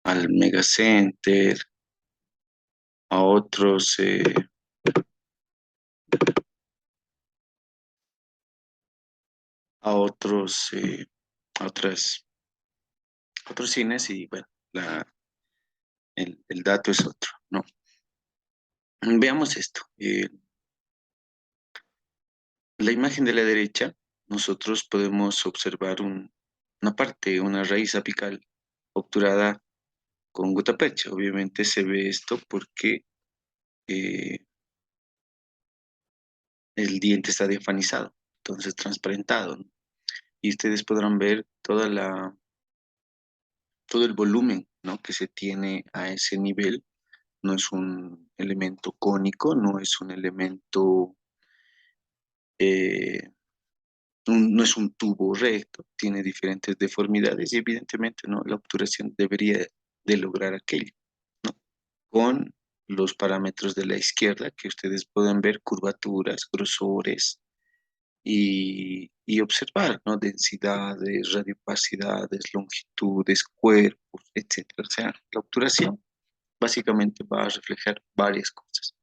al Megacenter, a otros, a otros, a otros cines y bueno, el dato es otro, ¿no? Veamos esto. La imagen de la derecha, nosotros podemos observar una parte, una raíz apical obturada con gutapercha. Obviamente se ve esto porque eh, el diente está diafanizado, entonces transparentado, ¿no? Y ustedes podrán ver todo el volumen, ¿no?, que se tiene a ese nivel. No es un elemento cónico, no es un elemento, eh, no es un tubo recto, tiene diferentes deformidades y evidentemente, ¿no?, la obturación debería de lograr aquello, ¿no? Con los parámetros de la izquierda que ustedes pueden ver, curvaturas, grosores y observar, ¿no?, densidades, radiopacidades, longitudes, cuerpos, etcétera. O sea, la obturación básicamente va a reflejar varias cosas.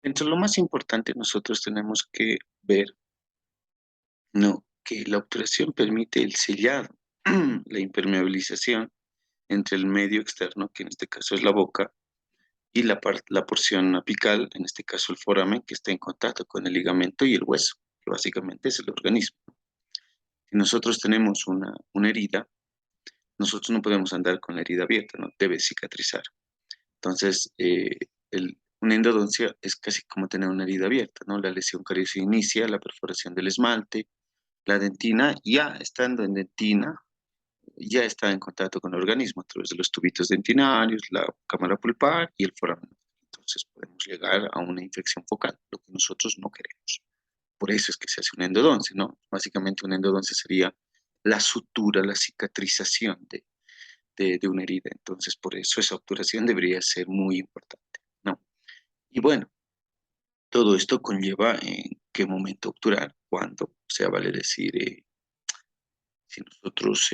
Entre lo más importante, nosotros tenemos que ver, ¿no?, que la obturación permite el sellado, la impermeabilización entre el medio externo, que en este caso es la boca, y la porción apical, en este caso el foramen, que está en contacto con el ligamento y el hueso, que básicamente es el organismo. Si nosotros tenemos una herida, nosotros no podemos andar con la herida abierta, ¿no? Debe cicatrizar. Entonces, una endodoncia es casi como tener una herida abierta, ¿no? La lesión cariosa inicia, la perforación del esmalte, la dentina, ya estando en dentina, ya está en contacto con el organismo a través de los tubitos dentinarios, la cámara pulpar y el foramen. Entonces podemos llegar a una infección focal, lo que nosotros no queremos. Por eso es que se hace una endodoncia, ¿no? Básicamente una endodoncia sería la sutura, la cicatrización de una herida. Entonces, por eso esa obturación debería ser muy importante, ¿no? Y bueno, todo esto conlleva en qué momento obturar, cuándo, o sea, vale decir, si nosotros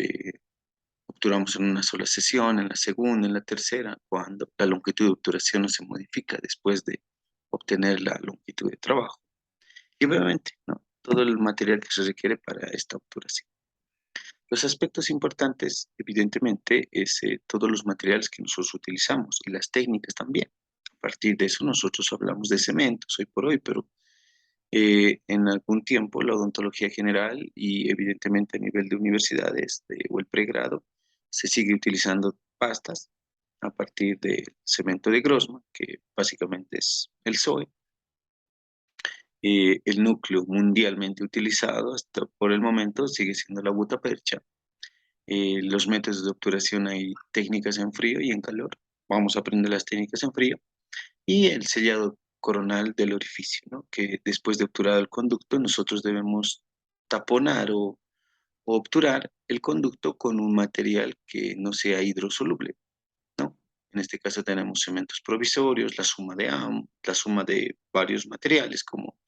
obturamos en una sola sesión, en la segunda, en la tercera, cuando la longitud de obturación no se modifica después de obtener la longitud de trabajo. Y obviamente, ¿no?, todo el material que se requiere para esta obturación. Los aspectos importantes, evidentemente, es todos los materiales que nosotros utilizamos y las técnicas también. A partir de eso nosotros hablamos de cementos hoy por hoy, pero en algún tiempo la odontología general y evidentemente a nivel de universidades o el pregrado se sigue utilizando pastas a partir del cemento de Grossman, que básicamente es el SOE. El núcleo mundialmente utilizado hasta por el momento sigue siendo la gutapercha. Los métodos de obturación hay técnicas en frío y en calor. Vamos a aprender las técnicas en frío. Y el sellado coronal del orificio, ¿no?, que después de obturado el conducto, nosotros debemos taponar o obturar el conducto con un material que no sea hidrosoluble, ¿no? En este caso tenemos cementos provisorios, la suma de varios materiales como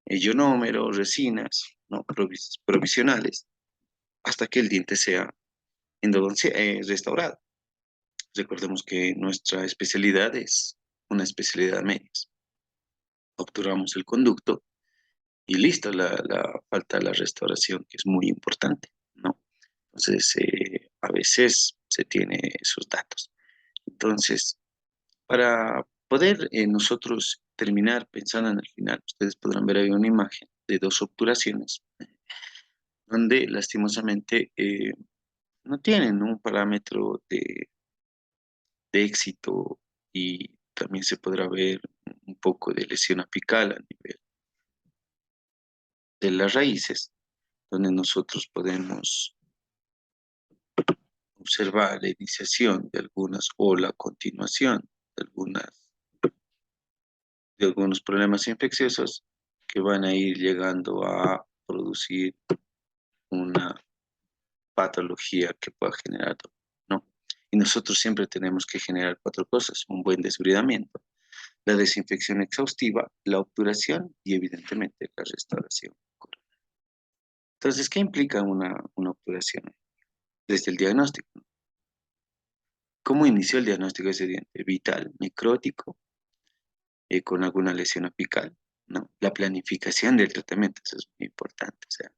ionómero, resinas, ¿no?, provisionales, hasta que el diente sea restaurado. Recordemos que nuestra especialidad es una especialidad a medias. Obturamos el conducto y listo, falta la restauración, que es muy importante, ¿no? Entonces, a veces se tiene esos datos. Entonces, para poder nosotros terminar pensando en el final, ustedes podrán ver ahí una imagen de dos obturaciones, donde lastimosamente no tienen un parámetro de éxito y también se podrá ver un poco de lesión apical a nivel de las raíces, donde nosotros podemos observar la iniciación de algunas o la continuación de de algunos problemas infecciosos que van a ir llegando a producir una patología que pueda generar, ¿no? Y nosotros siempre tenemos que generar cuatro cosas: un buen desbridamiento, la desinfección exhaustiva, la obturación y evidentemente la restauración. Entonces, ¿qué implica una obturación? Desde el diagnóstico, ¿Cómo inició el diagnóstico de ese diente? Vital, necrótico, con alguna lesión apical, ¿no? La planificación del tratamiento, eso es muy importante. O sea,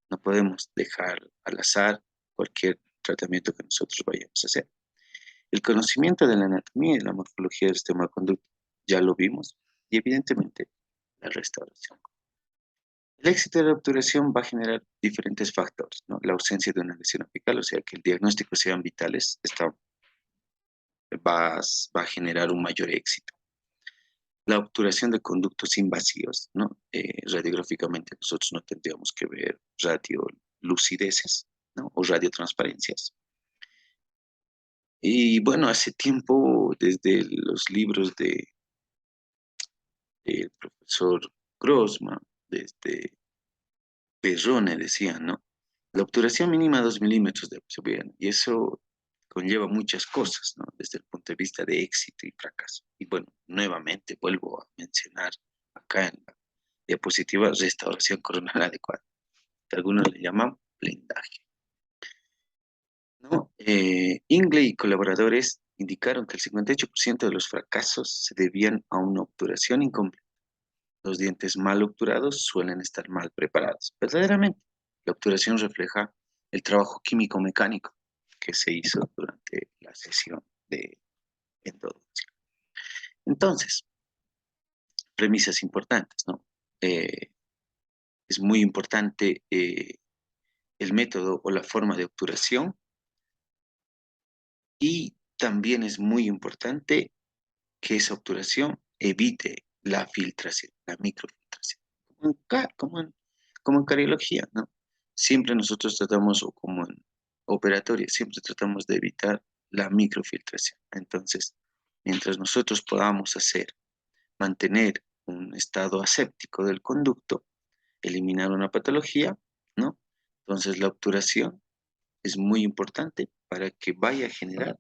no podemos dejar al azar cualquier tratamiento que nosotros vayamos a hacer. El conocimiento de la anatomía y la morfología del sistema de conducta, ya lo vimos, y evidentemente la restauración. El éxito de la obturación va a generar diferentes factores, ¿no? La ausencia de una lesión apical, o sea, que el diagnóstico sean vitales, va a generar un mayor éxito. La obturación de conductos invasivos, ¿no? Radiográficamente nosotros no tendríamos que ver radiolucideces, ¿no? O radiotransparencias. Y bueno, hace tiempo, desde los libros del profesor Grossman, desde Perrone decían, ¿no? La obturación mínima 2 milímetros de obsidiana, y eso conlleva muchas cosas, ¿no? Desde el punto de vista de éxito y fracaso. Y bueno, nuevamente vuelvo a mencionar acá en la diapositiva restauración coronal adecuada, que algunos le llaman blindaje, ¿no? Ingley y colaboradores indicaron que el 58% de los fracasos se debían a una obturación incompleta. Los dientes mal obturados suelen estar mal preparados. Verdaderamente, la obturación refleja el trabajo químico-mecánico que se hizo durante la sesión de endodoncia. Entonces, premisas importantes, ¿no? Eh, es muy importante el método o la forma de obturación, y también es muy importante que esa obturación evite la filtración, la microfiltración, como en cardiología, ¿no? Siempre nosotros tratamos, o como en operatoria, siempre tratamos de evitar la microfiltración. Entonces, mientras nosotros podamos mantener un estado aséptico del conducto, eliminar una patología, ¿no? Entonces, la obturación es muy importante para que vaya a generar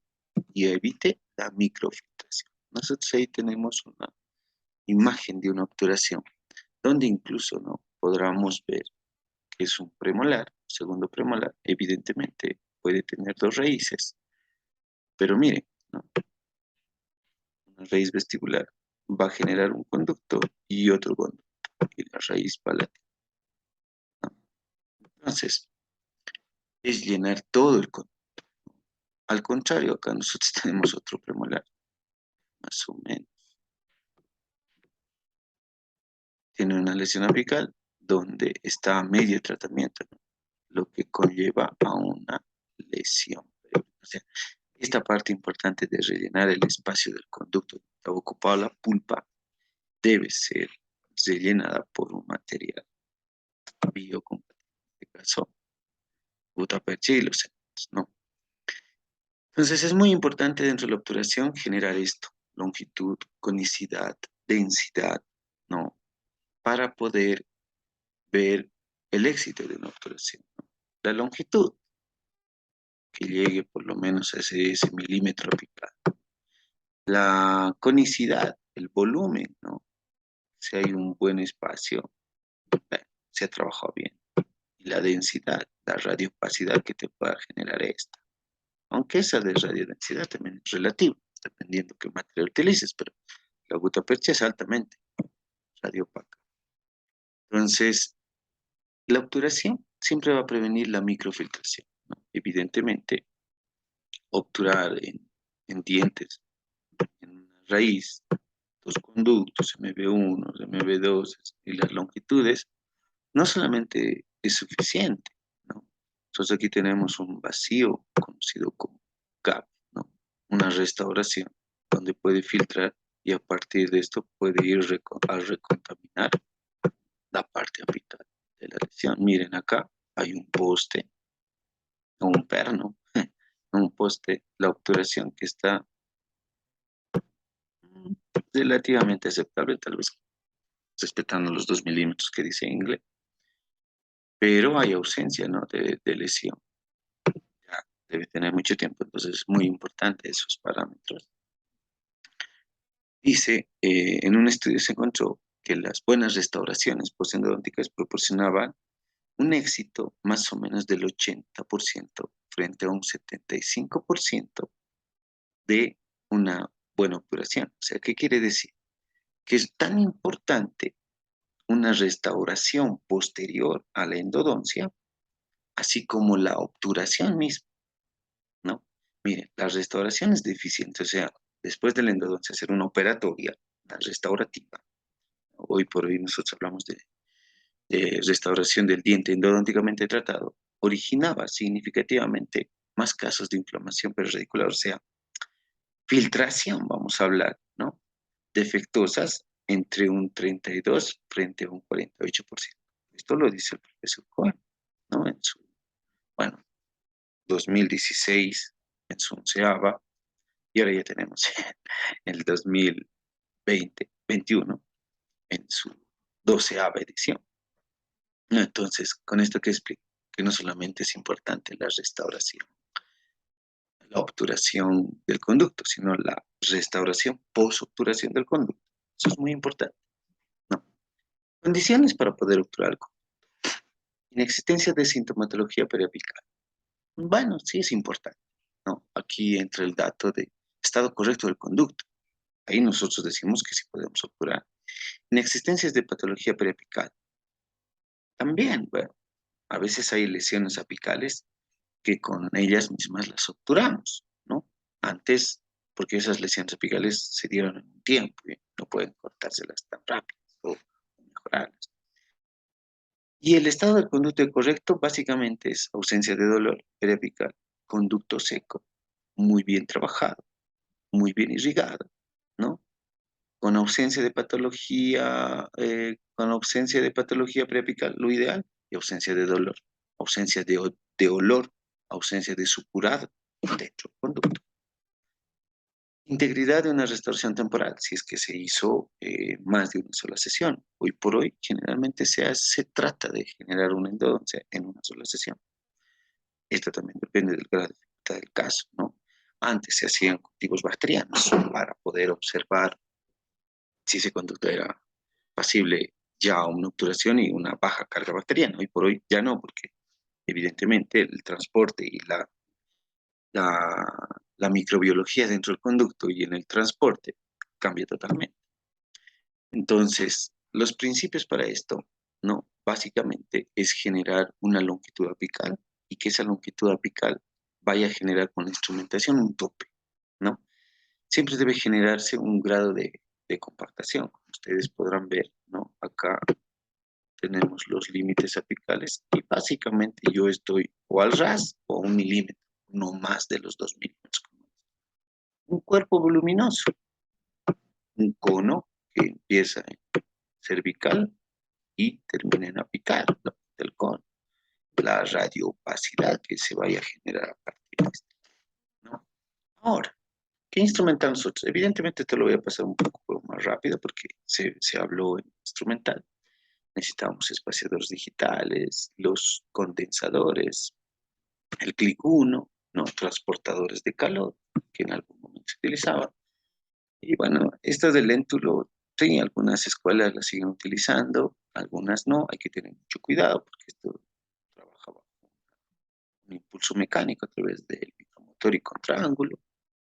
y evite la microfiltración. Nosotros ahí tenemos una imagen de una obturación, donde incluso no podremos ver que es un premolar, segundo premolar, evidentemente puede tener dos raíces, pero miren, ¿no? Una raíz vestibular va a generar un conducto y otro conducto, y la raíz palatina, ¿no? Entonces, es llenar todo el conducto. Al contrario, acá nosotros tenemos otro premolar, más o menos. Tiene una lesión apical donde está a medio tratamiento, ¿no? Lo que conlleva a una lesión. O sea, esta parte importante de rellenar el espacio del conducto que está ocupado la pulpa debe ser rellenada por un material biocompatible, en este caso, butaperchilos, ¿no? Entonces es muy importante dentro de la obturación generar esto: longitud, conicidad, densidad, ¿no? Para poder ver el éxito de una obturación, ¿no? La longitud, que llegue por lo menos a ese milímetro apical. La conicidad, el volumen, ¿no? Si hay un buen espacio, se ha trabajado bien. Y la densidad, la radiopacidad que te pueda generar esta. Aunque esa de radiodensidad también es relativa, dependiendo qué material utilices, pero la gutapercha es altamente radiopaca. Entonces, la obturación siempre va a prevenir la microfiltración, ¿no? Evidentemente, obturar en dientes, en una raíz, los conductos MB1, MB2 y las longitudes, no solamente es suficiente, ¿no? Entonces aquí tenemos un vacío conocido como gap, ¿no? Una restauración donde puede filtrar, y a partir de esto puede ir a recontaminar la parte apical de la lesión. Miren acá, hay un poste, un perno, un poste, la obturación que está relativamente aceptable, tal vez respetando los 2 milímetros que dice Ingle, pero hay ausencia, ¿no? de lesión. Ya debe tener mucho tiempo, entonces es muy importante esos parámetros. Dice, en un estudio se encontró que las buenas restauraciones postendodontales proporcionaban un éxito más o menos del 80% frente a un 75% de una buena obturación. O sea, ¿qué quiere decir? Que es tan importante una restauración posterior a la endodoncia, así como la obturación misma, ¿no? Miren, la restauración es deficiente, o sea, después de la endodoncia hacer una operatoria, una restaurativa. Hoy por hoy nosotros hablamos de restauración del diente endodónticamente tratado, originaba significativamente más casos de inflamación perioradicular, o sea, filtración, vamos a hablar, ¿no? Defectuosas entre un 32 frente a un 48%. Esto lo dice el profesor Cohen, ¿no? En su, bueno, 2016, en su onceava, y ahora ya tenemos el 2020, 21, en su doceava edición. ¿No? Entonces, con esto que explico, que no solamente es importante la restauración, la obturación del conducto, sino la restauración post-obturación del conducto. Eso es muy importante, ¿no? Condiciones para poder obturar el conducto. Inexistencia de sintomatología periapical. Bueno, sí es importante, ¿no? Aquí entra el dato de estado correcto del conducto. Ahí nosotros decimos que sí podemos obturar. Inexistencias de patología periapical. También, bueno, a veces hay lesiones apicales que con ellas mismas las obturamos, ¿no? Antes, porque esas lesiones apicales se dieron en un tiempo y no pueden cortárselas tan rápido o mejorarlas. Y el estado del conducto correcto básicamente es ausencia de dolor periapical, conducto seco, muy bien trabajado, muy bien irrigado, ¿no? Con ausencia de patología preapical, lo ideal, y ausencia de dolor, ausencia de olor, ausencia de supurado dentro del conducto. Integridad de una restauración temporal, si es que se hizo más de una sola sesión. Hoy por hoy, generalmente se trata de generar una endodoncia en una sola sesión. Esto también depende del grado de dificultad del caso, ¿no? Antes se hacían cultivos bacterianos para poder observar si ese conducto era pasible ya a una obturación y una baja carga bacteriana. Hoy por hoy ya no, porque evidentemente el transporte y la, la microbiología dentro del conducto y en el transporte cambia totalmente. Entonces, los principios para esto, ¿no? Básicamente es generar una longitud apical y que esa longitud apical vaya a generar con la instrumentación un tope, ¿no? Siempre debe generarse un grado de compactación, como ustedes podrán ver, ¿no? Acá tenemos los límites apicales y básicamente yo estoy o al ras o a 1 milímetro, no más de los 2 milímetros. Un cuerpo voluminoso, un cono que empieza en cervical y termina en apical, del cono. La radioopacidad que se vaya a generar a partir de esto, ¿no? Ahora, ¿qué instrumental nosotros? Evidentemente te lo voy a pasar un poco más rápido porque se habló en instrumental. Necesitamos espaciadores digitales, los condensadores, el clic 1, ¿no? Transportadores de calor, que en algún momento se utilizaban. Y bueno, esto del léntulo, sí, algunas escuelas la siguen utilizando, algunas no, hay que tener mucho cuidado porque esto trabaja bajo un impulso mecánico a través del micromotor y contraángulo.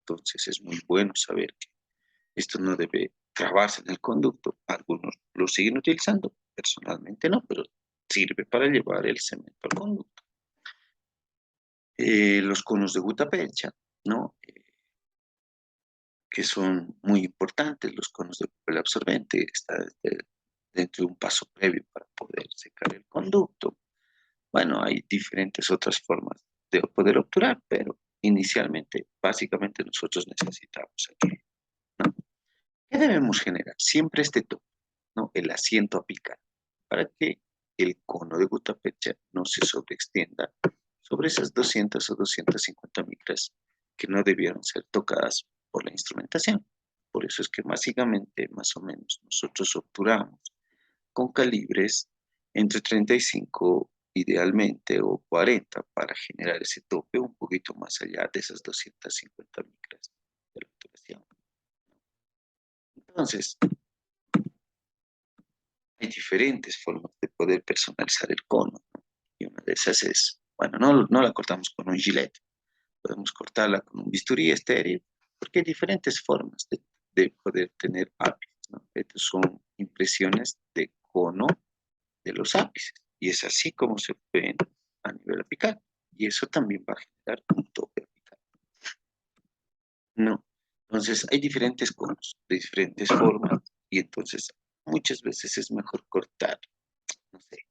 Entonces es muy bueno saber que esto no debe trabarse en el conducto. Algunos lo siguen utilizando, personalmente no, pero sirve para llevar el cemento al conducto. Los conos de gutta percha, ¿no? Que son muy importantes, los conos de papel absorbente, está dentro de un paso previo para poder secar el conducto. Bueno, hay diferentes otras formas de poder obturar, pero inicialmente, básicamente nosotros necesitamos aquí, ¿no? ¿Qué debemos generar? Siempre este tope, ¿no? El asiento apical, para que el cono de gutta percha no se sobreextienda sobre esas 200 o 250 micras que no debieron ser tocadas por la instrumentación. Por eso es que básicamente, más o menos, nosotros obturamos con calibres entre 35 idealmente o 40 para generar ese tope un poquito más allá de esas 250 micras de la obturación. Entonces, hay diferentes formas de poder personalizar el cono, ¿no? Y una de esas es, bueno, no la cortamos con un gilet, podemos cortarla con un bisturí estéril, porque hay diferentes formas de poder tener ápices, ¿no? Estas son impresiones de cono de los ápices, y es así como se ven a nivel apical, y eso también va a generar un tope apical. No, entonces hay diferentes conos, de diferentes formas, y entonces muchas veces es mejor cortar, no sé,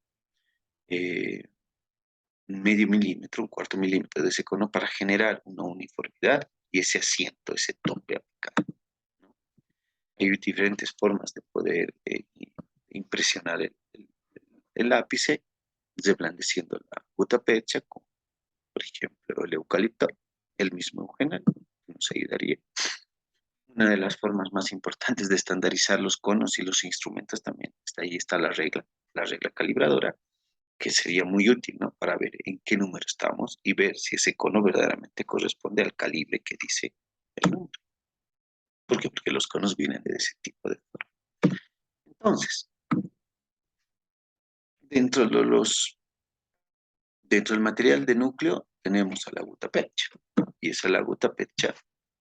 medio milímetro, un cuarto milímetro de ese cono para generar una uniformidad y ese asiento, ese tope apical, ¿no? Hay diferentes formas de poder impresionar el lápice, reblandeciendo la gutapercha con, por ejemplo, el eucalipto, el mismo eugenol, nos ayudaría. Una de las formas más importantes de estandarizar los conos y los instrumentos también, ahí está la regla calibradora, que sería muy útil, ¿no? Para ver en qué número estamos y ver si ese cono verdaderamente corresponde al calibre que dice el número. ¿Por qué? Porque los conos vienen de ese tipo de forma. Entonces, dentro de dentro del material de núcleo tenemos a la gutapercha, y esa la gutapercha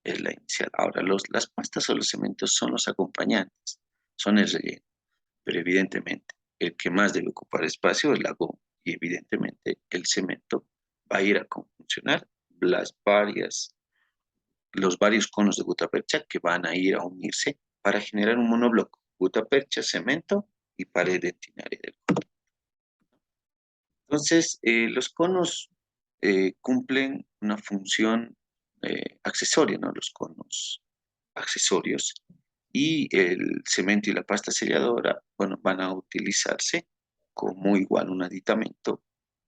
es la inicial. Ahora, las pastas o los cementos son los acompañantes, son el relleno, pero evidentemente el que más debe ocupar espacio es la goma, y evidentemente el cemento va a ir a conjuncionar los varios conos de gutapercha que van a ir a unirse para generar un monobloco: gutapercha, cemento y pared dentinaria del cono. Entonces, los conos cumplen una función accesoria, ¿no? Los conos accesorios, y el cemento y la pasta selladora, bueno, van a utilizarse como igual un aditamento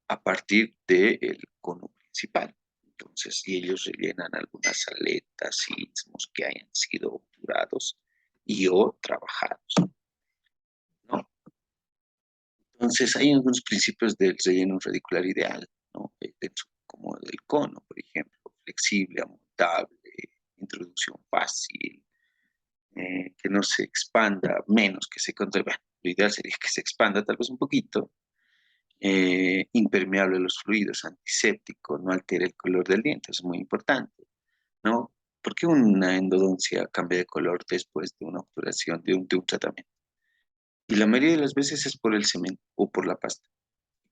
a partir del cono principal. Entonces, si ellos rellenan algunas aletas y istmos que hayan sido obturados y o trabajados, ¿no? Entonces, hay algunos principios del relleno radicular ideal, ¿no? Como el cono, por ejemplo: flexible, amoldable, introducción fácil, que no se expanda, menos que se contraiga. Bueno, lo ideal sería que se expanda tal vez un poquito, impermeable a los fluidos, antiséptico, no altere el color del diente, eso es muy importante, ¿no? ¿Por qué una endodoncia cambia de color después de una obturación, de un tratamiento? Y la mayoría de las veces es por el cemento o por la pasta.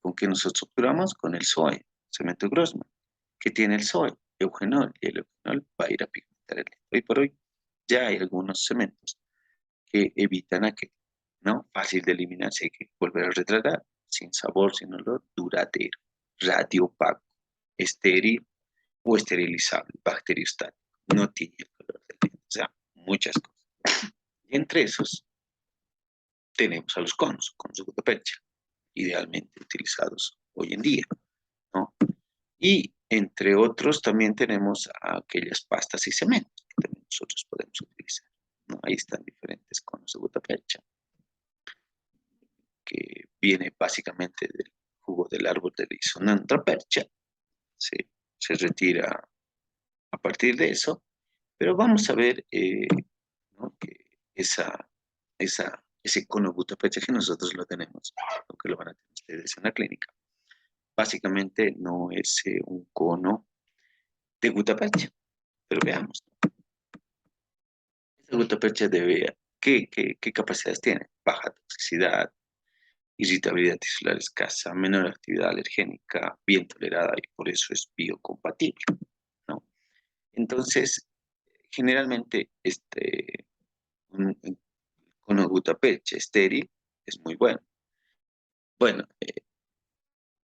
¿Con qué nosotros obturamos? Con el SOE, cemento Grossman. ¿Qué tiene el SOE? Eugenol, y el eugenol va a ir a pigmentar el diente. Hoy por hoy ya hay algunos cementos que evitan aquello, ¿no? Fácil de eliminar, si hay que volver a retratar, sin sabor, sin olor, duradero, radiopaco, estéril o esterilizable, bacteriostático, no tiene el color del diente, o sea, muchas cosas. Y entre esos tenemos a los conos de gutapercha, idealmente utilizados hoy en día, ¿no? Y entre otros también tenemos aquellas pastas y cementos que también nosotros podemos utilizar, ¿no? Ahí están diferentes conos de gutapercha, que viene básicamente del jugo del árbol de la Isonantrapercha. Se retira a partir de eso, pero vamos a ver, ¿no? Que ese cono gutapercha que nosotros lo tenemos, aunque lo van a tener ustedes en la clínica, básicamente no es un cono de gutapercha, pero veamos. Esa gutapercha ¿qué capacidades tiene? Baja toxicidad, irritabilidad tisular escasa, menor actividad alergénica, bien tolerada, y por eso es biocompatible, ¿no? Entonces, generalmente, un cono gutapercha estéril es muy bueno. Bueno,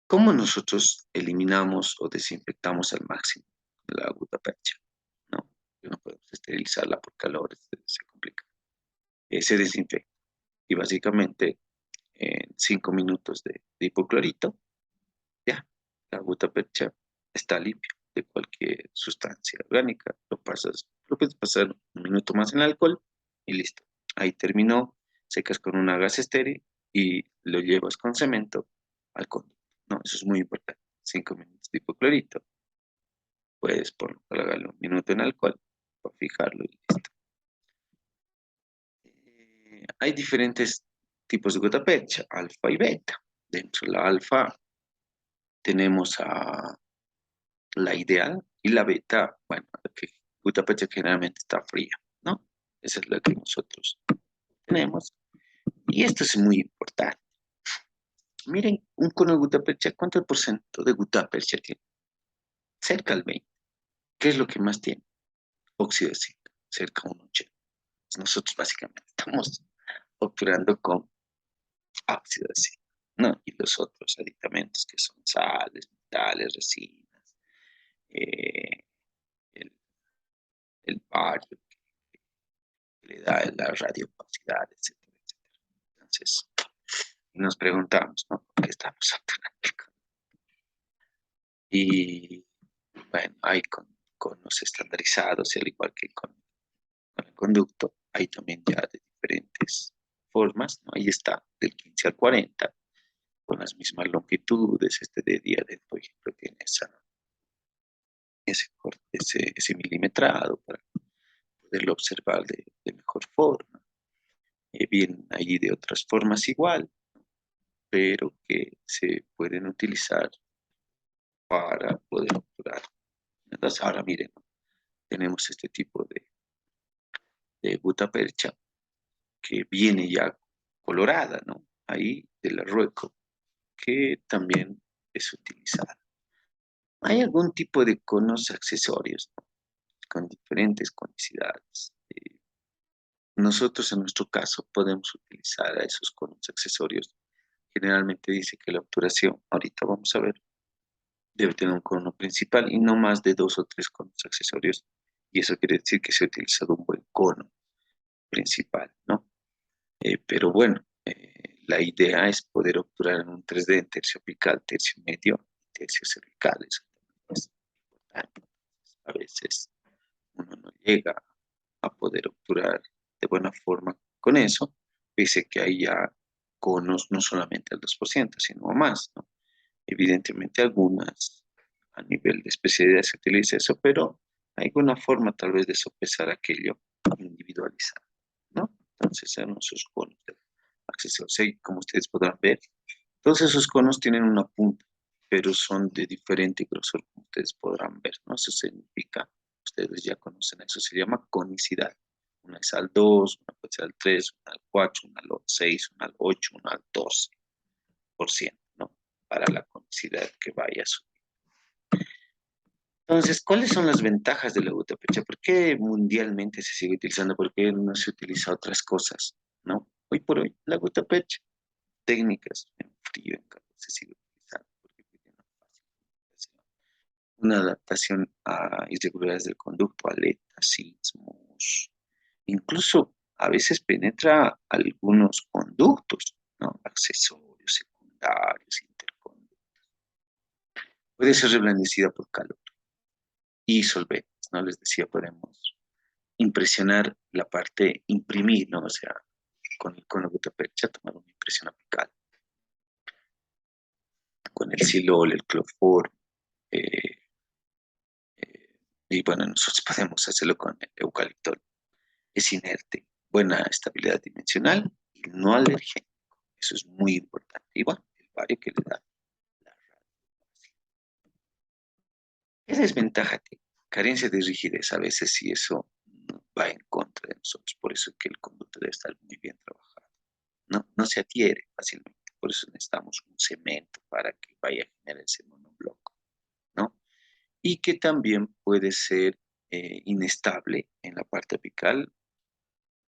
¿cómo nosotros eliminamos o desinfectamos al máximo la gutapercha? ¿No? No podemos esterilizarla por calor, se complica. Se desinfecta, y básicamente en 5 minutos de hipoclorito, ya, la gutapercha está limpia de cualquier sustancia orgánica. Lo puedes pasar un minuto más en alcohol y listo. Ahí terminó, secas con una gasa estéril y lo llevas con cemento al conducto. No, eso es muy importante. 5 minutos de hipoclorito, puedes colocarle un minuto en alcohol para fijarlo y listo. Hay diferentes tipos de gutapercha, alfa y beta. Dentro de la alfa tenemos a la ideal, y la beta, bueno, que gutapercha generalmente está fría, ¿no? Esa es la que nosotros tenemos. Y esto es muy importante. Miren, un cono de gutapercha, ¿cuánto por ciento de gutapercha tiene? Cerca al 20. ¿Qué es lo que más tiene? Óxido de zinc, cerca a un 80. Nosotros básicamente estamos operando con óxido de zinc, ¿no? Y los otros aditamentos que son sales, metales, resinas, eh, el, el bario que le da la radiopacidad, etcétera, etcétera. Entonces, nos preguntamos, ¿no? ¿Por qué estamos operando el cono? Y bueno, hay conos estandarizados, y al igual que con el conducto, hay también ya de diferentes formas, ¿no? Ahí está, del 15 al 40, con las mismas longitudes, este de día por ejemplo, tiene ese corte, ese milimetrado para poderlo observar de mejor forma. Vienen allí de otras formas igual, pero que se pueden utilizar para poder obturar. Entonces, ahora miren, ¿no? Tenemos este tipo de gutapercha que viene ya colorada, ¿no? Ahí del arrueco, que también es utilizada. Hay algún tipo de conos accesorios, ¿no? Con diferentes conicidades. Nosotros en nuestro caso podemos utilizar a esos conos accesorios. Generalmente dice que la obturación, ahorita vamos a ver, debe tener un cono principal y no más de 2 o 3 conos accesorios. Y eso quiere decir que se ha utilizado un buen cono principal, ¿no? Pero bueno, la idea es poder obturar en un 3D en tercio apical, tercio medio y tercio cervical. Eso también es importante. A veces uno no llega a poder obturar de buena forma con eso, pese que hay ya conos no solamente al 2%, sino más, ¿no? Evidentemente algunas a nivel de especialidad se utiliza eso, pero hay alguna forma tal vez de sopesar aquello individualizado, ¿no? Entonces son esos conos de acceso. Sí, como ustedes podrán ver, todos esos conos tienen una punta, pero son de diferente grosor, como ustedes podrán ver, ¿no? Eso significa, ustedes ya conocen eso, se llama conicidad. Una es al 2, una puede ser al 3, una al 4, una al 6, una al 8, una al 12%, ¿no? Para la conicidad que vaya a subir. Entonces, ¿cuáles son las ventajas de la gutapercha? ¿Por qué mundialmente se sigue utilizando? ¿Por qué no se utiliza otras cosas? ¿No? Hoy por hoy, la gutapercha, técnicas en frío, en calor, se sigue utilizando porque tiene una adaptación a irregularidades del conducto, aletas, sismos, incluso a veces penetra algunos conductos, ¿no? Accesorios, secundarios, interconductos. Puede ser reblandecida por calor y solventes, ¿no? Les decía, podemos impresionar la parte, imprimir, ¿no? O sea, con la gutapercha tomar una impresión apical, con el silol, el cloroformo, eh, y bueno, nosotros podemos hacerlo con el eucaliptol. Es inerte, buena estabilidad dimensional y no alergénico. Eso es muy importante. Igual, el bario que le da la radiografía. ¿Qué desventaja tiene? Carencia de rigidez. A veces sí eso va en contra de nosotros. Por eso es que el conducto debe estar muy bien trabajado. No se adhiere fácilmente. Por eso necesitamos un cemento para que vaya a generar ese monobloco, ¿no? Y que también puede ser inestable en la parte apical.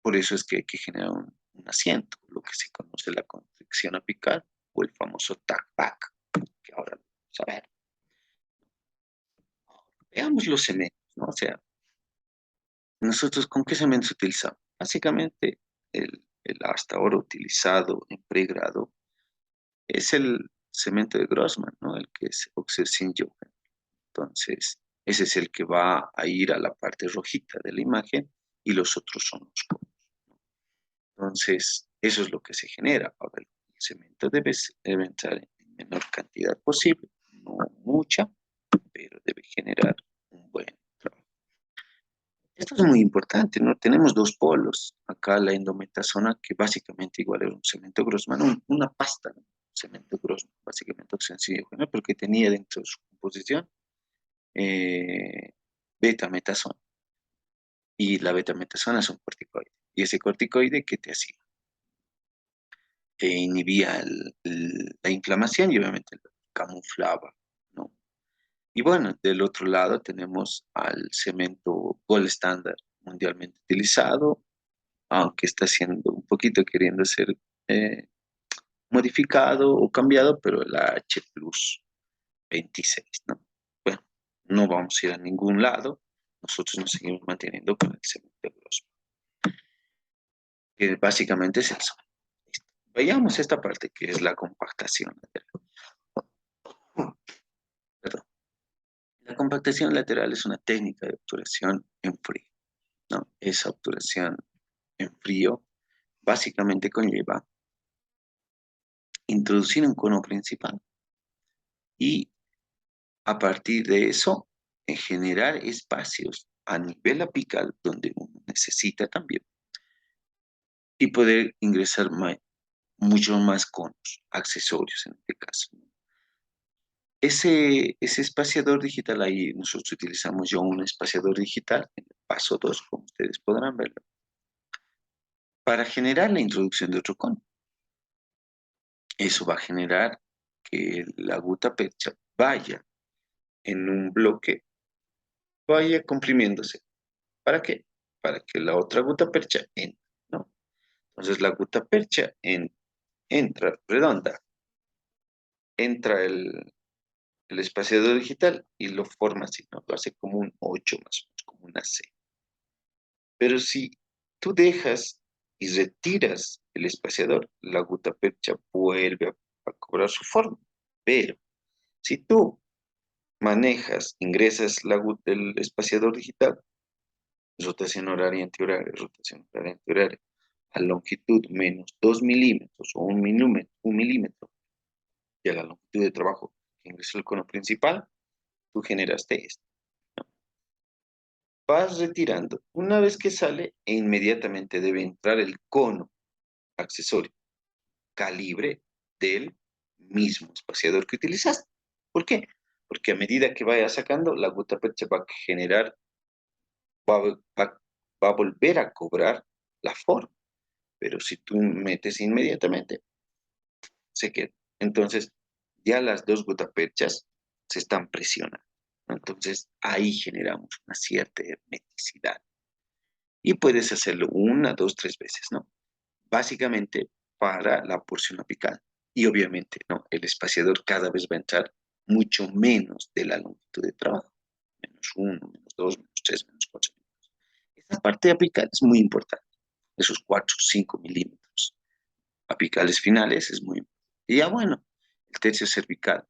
Por eso es que hay que generar un asiento, lo que se conoce la constricción apical o el famoso tac-back, que ahora vamos a ver. Veamos los cementos, ¿no? O sea, nosotros, ¿con qué cementos utilizamos? Básicamente, el hasta ahora utilizado en pregrado es el cemento de Grossman, ¿no? El que es Oxersin-Jochen. Entonces, ese es el que va a ir a la parte rojita de la imagen y los otros son oscuros. Entonces, eso es lo que se genera. Ahora, el cemento debe entrar en menor cantidad posible, no mucha, pero debe generar un buen trabajo. Esto es muy importante, ¿no? Tenemos dos polos. Acá la endometasona, que básicamente igual era un cemento Grossman, una pasta, ¿no? Cemento Grossman, básicamente sencillo, ¿no? Porque tenía dentro de su composición eh, betametasona. y la betametasona es un corticoide. Y ese corticoide, ¿qué te hacía? Inhibía la inflamación y obviamente lo camuflaba, ¿no? Y bueno, del otro lado tenemos al cemento gold estándar mundialmente utilizado, aunque está siendo un poquito queriendo ser eh, modificado o cambiado, pero la H Plus 26, ¿no? Bueno, no vamos a ir a ningún lado, nosotros nos seguimos manteniendo con el cemento grosso, que básicamente es eso. Listo. Veamos esta parte que es la compactación lateral. Perdón. La compactación lateral es una técnica de obturación en frío, ¿no? Esa obturación en frío básicamente conlleva introducir un cono principal y a partir de eso generar espacios a nivel apical donde uno necesita también y poder ingresar mucho más conos, accesorios en este caso. Ese espaciador digital ahí, nosotros utilizamos ya un espaciador digital en el paso 2, como ustedes podrán verlo, para generar la introducción de otro cono. Eso va a generar que la gutta percha vaya en un bloque, vaya comprimiéndose. ¿Para qué? Para que la otra gutta percha entre, ¿no? Entonces la gutta percha entra redonda, entra el espaciador digital y lo forma así, ¿no? Lo hace como un 8 más o menos, como una C. Pero si tú dejas y retiras el espaciador, la gutta percha vuelve a cobrar su forma. Pero si tú manejas, ingresas el espaciador digital, rotación horaria antihoraria, rotación horaria antihoraria, a longitud menos 2 milímetros o un milímetro, y a la longitud de trabajo que ingresó el cono principal, tú generaste esto. Vas retirando. Una vez que sale, inmediatamente debe entrar el cono accesorio, calibre del mismo espaciador que utilizaste. ¿Por qué? Porque a medida que vaya sacando, la gutta percha va a generar, va a volver a cobrar la forma. Pero si tú metes inmediatamente, se queda. Entonces, ya las dos gutaperchas se están presionando, ¿no? Entonces, ahí generamos una cierta hermeticidad. Y puedes hacerlo una, dos, tres veces, ¿no? Básicamente para la porción apical. Y obviamente, ¿no? El espaciador cada vez va a entrar mucho menos de la longitud de trabajo. Menos uno, menos dos, menos tres, menos cuatro. Esta parte apical es muy importante. Esos 4 o 5 milímetros apicales finales es muy importante. Y ya bueno, el tercio cervical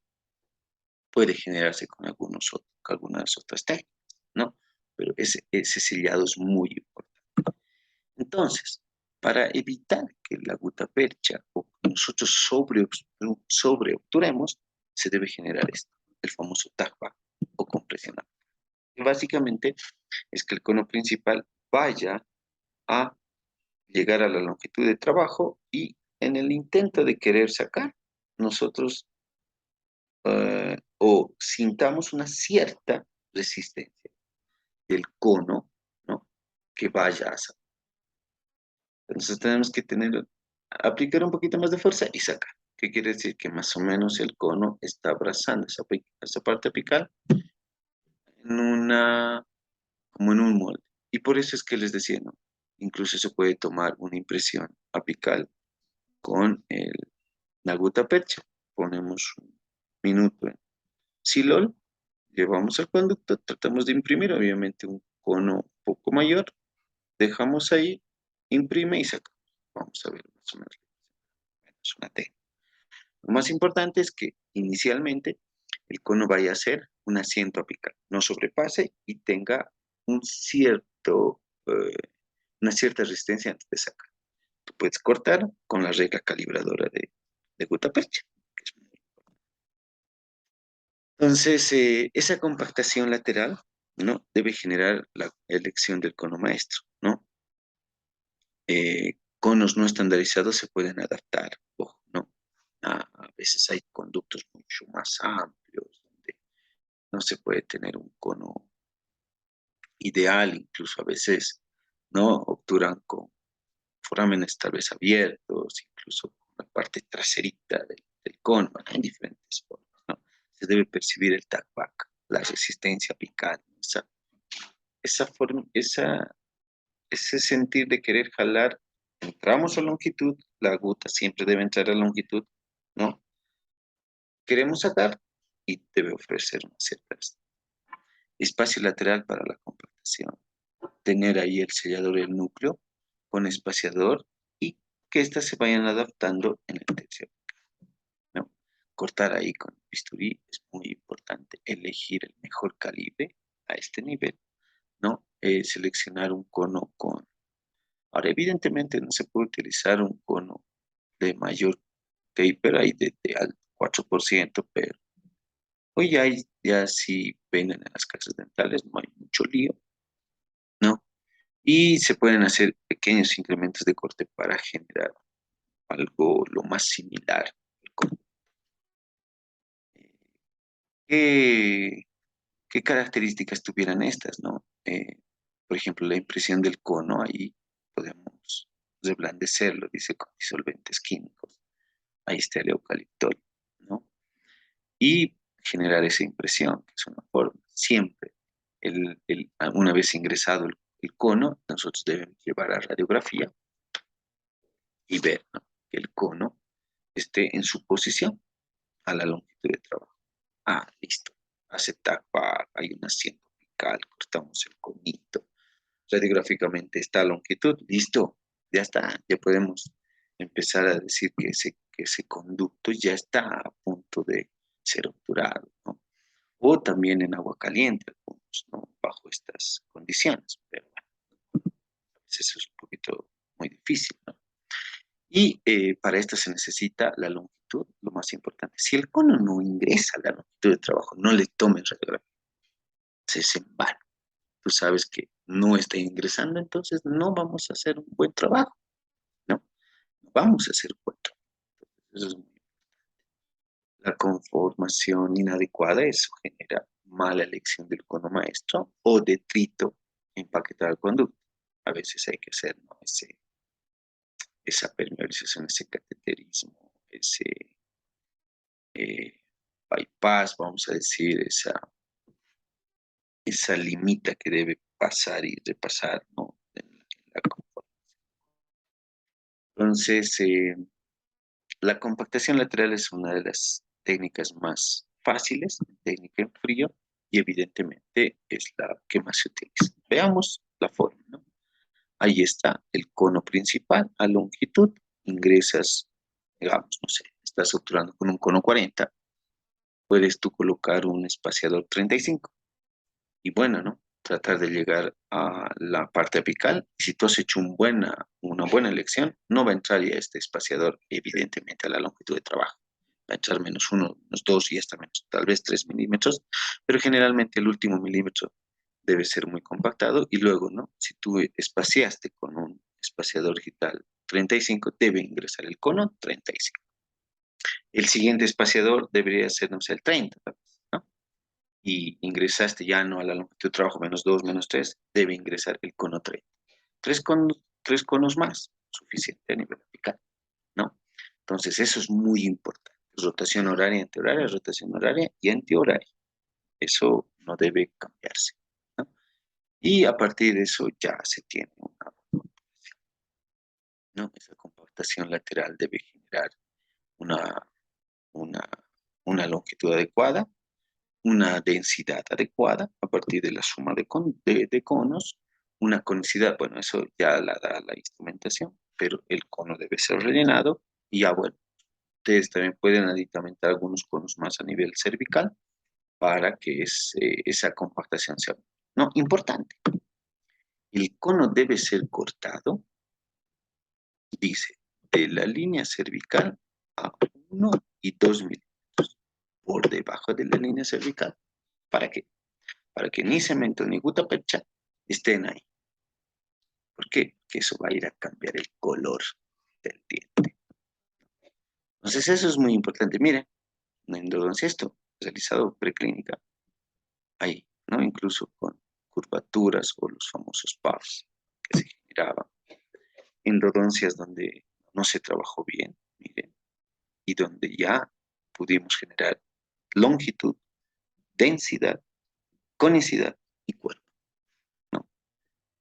puede generarse con algunas otras técnicas, ¿no? Pero ese sellado es muy importante. Entonces, para evitar que la gutapercha o que nosotros sobreobturemos, se debe generar esto, el famoso tagback o compresión apical. Y básicamente es que el cono principal vaya a llegar a la longitud de trabajo y en el intento de querer sacar, nosotros o sintamos una cierta resistencia del cono, ¿no? Que vaya a sacar. Entonces tenemos que aplicar un poquito más de fuerza y sacar. ¿Qué quiere decir? Que más o menos el cono está abrazando esa parte apical en como en un molde. Y por eso es que les decía, ¿no? Incluso se puede tomar una impresión apical con la gutta percha. Ponemos un minuto en silol, llevamos al conducto, tratamos de imprimir, obviamente un cono un poco mayor, dejamos ahí, imprime y sacamos. Vamos a ver más o menos. Es una T. Lo más importante es que inicialmente el cono vaya a ser un asiento apical, no sobrepase y tenga un una cierta resistencia antes de sacar. Tú puedes cortar con la regla calibradora de gutta percha. Entonces, esa compactación lateral, ¿no? Debe generar la elección del cono maestro, ¿no? Conos no estandarizados se pueden adaptar, ojo, ¿no? A veces hay conductos mucho más amplios, donde no se puede tener un cono ideal, incluso a veces, ¿no? Obturan con forámenes tal vez abiertos, incluso con la parte traserita del cono, ¿no? En diferentes formas, ¿no? Se debe percibir el tackback, la resistencia apical, esa forma, ese sentir de querer jalar, entramos a longitud, la aguda siempre debe entrar a longitud, ¿no? Queremos sacar y debe ofrecer una cierta espacio lateral para la compactación. Tener ahí el sellador del núcleo con espaciador y que éstas se vayan adaptando en el tercio, ¿no? Cortar ahí con bisturí es muy importante. Elegir el mejor calibre a este nivel, ¿no? Seleccionar un cono con... Ahora, evidentemente no se puede utilizar un cono de mayor taper ahí de al 4%, pero hoy ya si venden en las casas dentales, no hay mucho lío, ¿no? Y se pueden hacer pequeños incrementos de corte para generar algo lo más similar. ¿Qué, qué características tuvieran estas, no? Por ejemplo, la impresión del cono, ahí podemos reblandecerlo, dice, con disolventes químicos. Ahí está el eucaliptol, ¿no? Y generar esa impresión, que es una forma. Siempre, una vez ingresado el cono, nosotros debemos llevar a radiografía y ver, ¿no? Que el cono esté en su posición a la longitud de trabajo. Ah, listo. Hace tapa, hay un asiento apical, cortamos el conito. Radiográficamente está a longitud, listo, ya está, ya podemos empezar a decir que ese conducto ya está a punto de ser obturado, ¿no? O también en agua caliente, algunos, ¿no? Bajo estas condiciones, pero bueno, a veces es un poquito muy difícil, ¿no? Y para esto se necesita la longitud, lo más importante. Si el cono no ingresa a la longitud de trabajo, no le tomen radiografía, se es en vano. Tú sabes que no está ingresando, entonces no vamos a hacer un buen trabajo, ¿no? No vamos a hacer un buen trabajo. Eso es muy... La conformación inadecuada, eso genera mala elección del cono maestro o detrito empaquetado al conducto. A veces hay que hacer, ¿no? Esa permeabilización, ese cateterismo, ese eh, bypass, vamos a decir, esa limita que debe pasar y repasar, ¿no? En la entonces, la compactación lateral es una de las técnicas más fáciles, técnica en frío, y evidentemente es la que más se utiliza. Veamos la forma, ¿no? Ahí está el cono principal a longitud, ingresas, digamos, no sé, estás obturando con un cono 40, puedes tú colocar un espaciador 35 y bueno, ¿no? Tratar de llegar a la parte apical. Y si tú has hecho una buena elección, no va a entrar ya este espaciador, evidentemente, a la longitud de trabajo. Va a entrar menos uno, menos dos y hasta menos, tal vez 3 milímetros, pero generalmente el último milímetro debe ser muy compactado. Y luego, ¿no? Si tú espaciaste con un espaciador digital 35, debe ingresar el cono 35. El siguiente espaciador debería ser, no sé, el 30, ¿no? Y ingresaste ya no a la longitud de trabajo menos 2 menos 3 debe ingresar el cono 30. Tres conos más, suficiente a nivel apical, ¿no? Entonces, eso es muy importante. Rotación horaria, antihoraria, rotación horaria y antihoraria. Eso no debe cambiarse, ¿no? Y a partir de eso ya se tiene una, ¿no? Esa compactación lateral debe generar una, una, una longitud adecuada, una densidad adecuada a partir de la suma de conos, una conicidad, bueno, eso ya la da la instrumentación, pero el cono debe ser rellenado y ya bueno, ustedes también pueden aditamentar algunos conos más a nivel cervical para que esa compactación sea, no, importante. El cono debe ser cortado, dice, de la línea cervical a 1 y 2 milímetros por debajo de la línea cervical. ¿Para qué? Para que ni cemento ni gutta percha estén ahí. ¿Por qué? Porque eso va a ir a cambiar el color del diente. Entonces eso es muy importante. Miren, una endodoncia esto, realizado preclínica, ahí, ¿no? Incluso con curvaturas o los famosos PAFs que se generaban, endodoncias donde no se trabajó bien, miren, y donde ya pudimos generar longitud, densidad, conicidad y cuerpo, ¿no?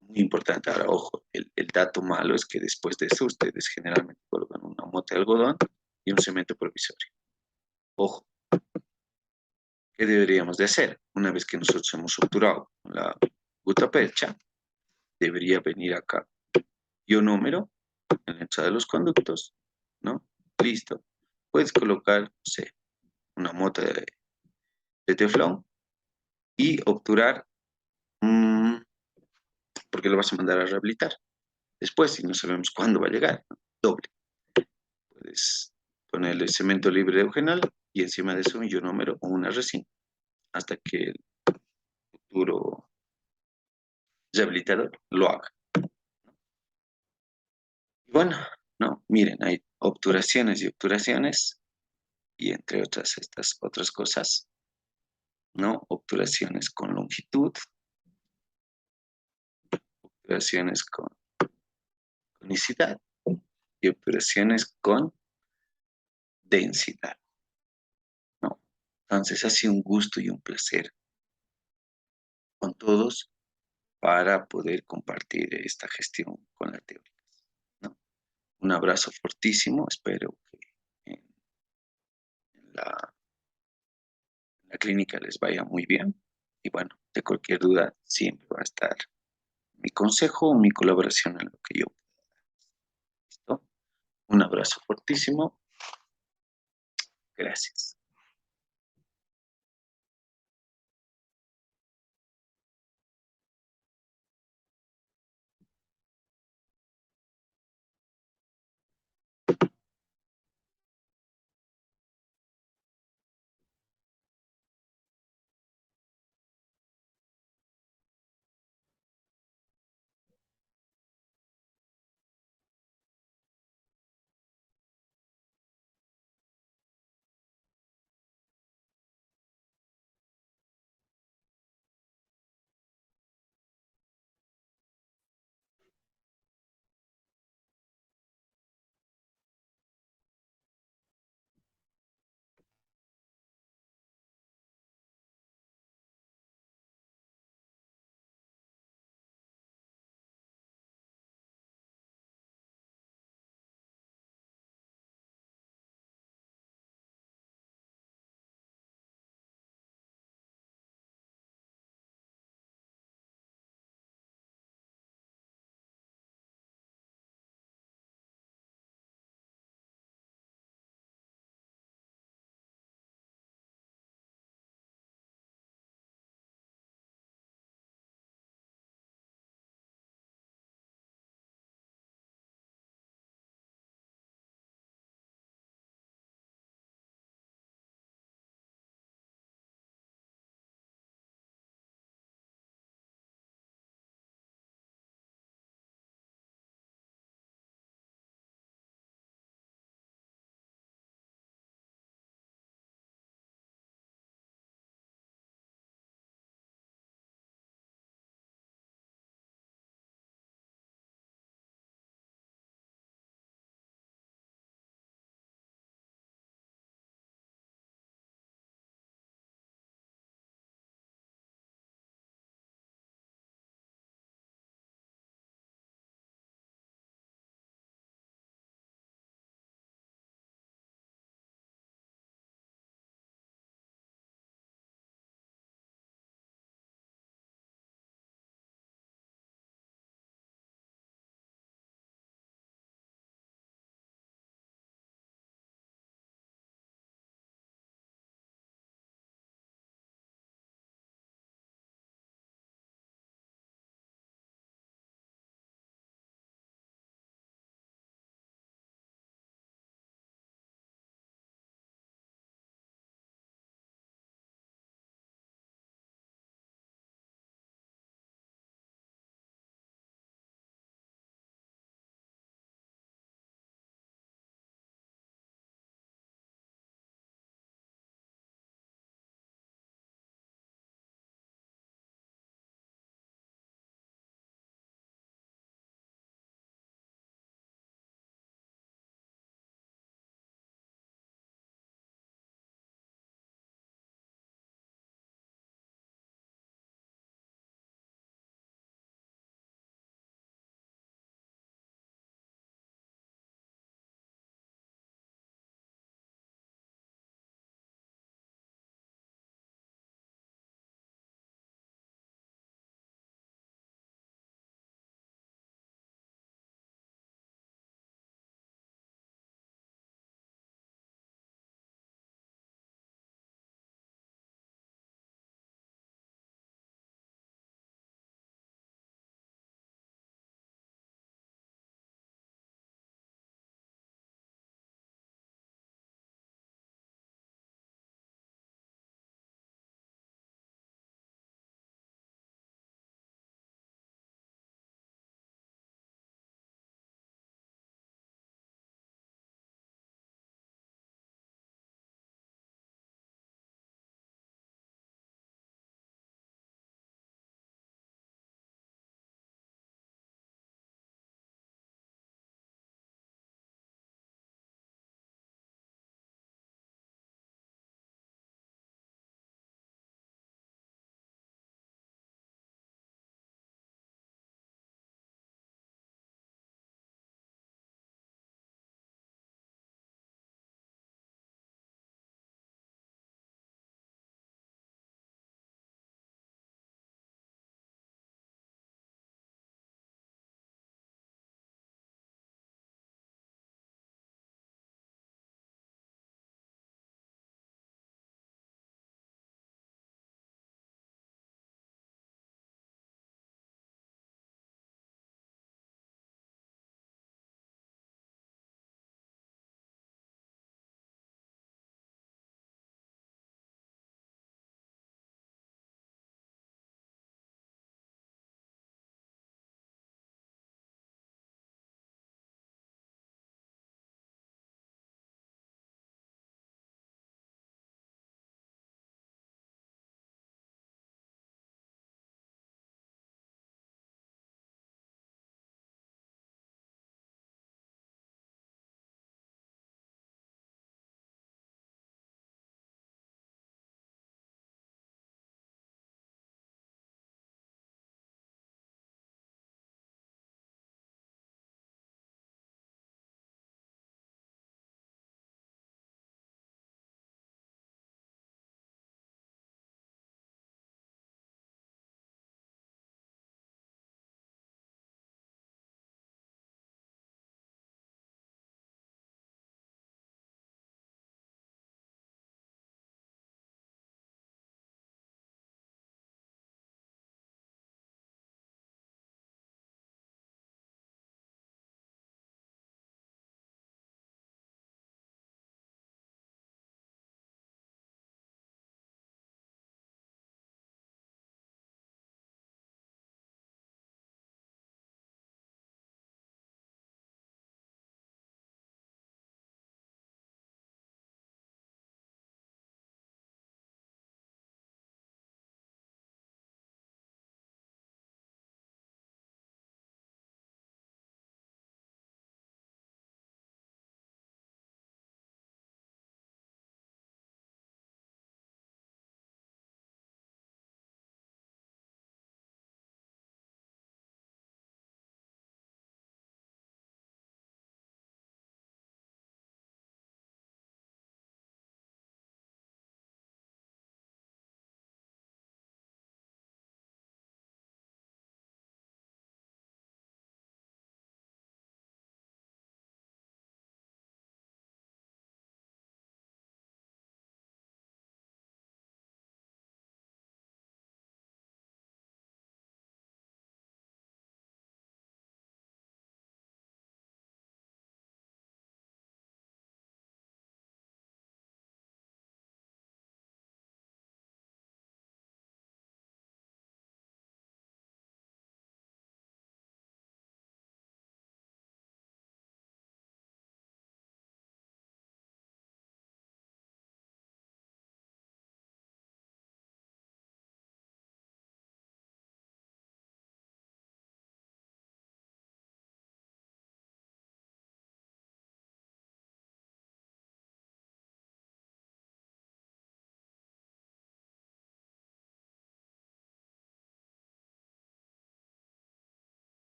Muy importante. Ahora, ojo, el dato malo es que después de eso ustedes generalmente colocan una mota de algodón y un cemento provisorio. Ojo, ¿qué deberíamos de hacer? Una vez que nosotros hemos obturado la gutapercha, debería venir acá ionómero en la entrada de los conductos, ¿no? Listo. Puedes colocar, no sé, una mota de teflón y obturar, porque lo vas a mandar a rehabilitar. Después, si no sabemos cuándo va a llegar, ¿no? Doble. Puedes ponerle cemento libre de eugenal y encima de eso un ionómero o una resina hasta que el futuro rehabilitador lo haga. Y bueno, no, miren, hay obturaciones y obturaciones y entre otras estas otras cosas, ¿no? Obturaciones con longitud, obturaciones con conicidad y obturaciones con densidad, ¿no? Entonces ha sido un gusto y un placer con todos para poder compartir esta gestión con la teoría, ¿no? Un abrazo fortísimo, espero que en la clínica les vaya muy bien y bueno, de cualquier duda siempre va a estar mi consejo o mi colaboración en lo que yo pueda. ¿Listo? Un abrazo fortísimo. Gracias.